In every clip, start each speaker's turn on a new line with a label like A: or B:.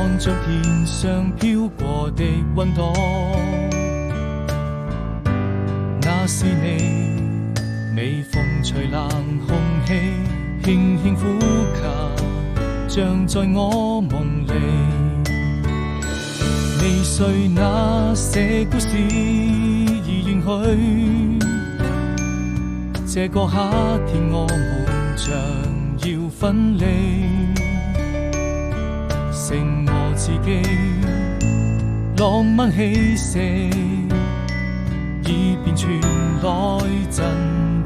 A: 看着天上飄過的雲朵，那是你，微風吹冷空氣，輕輕呼吸，像在我夢裡。未遂那些故事已遠去，這個夏天我們將要分離，剩我自己，浪漫氣息已變傳來陣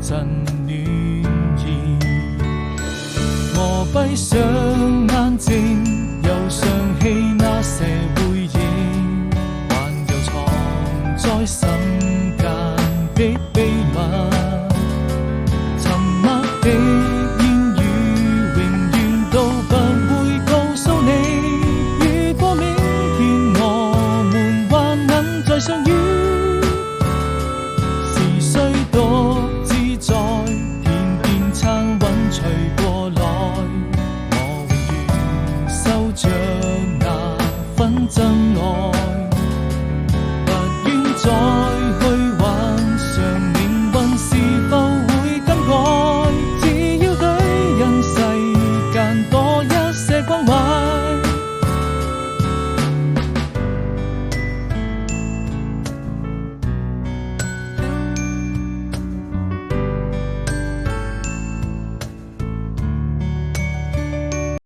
A: 陣暖意。我閉上眼睛，又想起那些回憶，還有藏在心間的秘密。沉默的言語永遠都不會告訴你，如果明天我們還能再相遇，是誰獨自在天邊撐雲吹過來，我永遠守着那份真愛。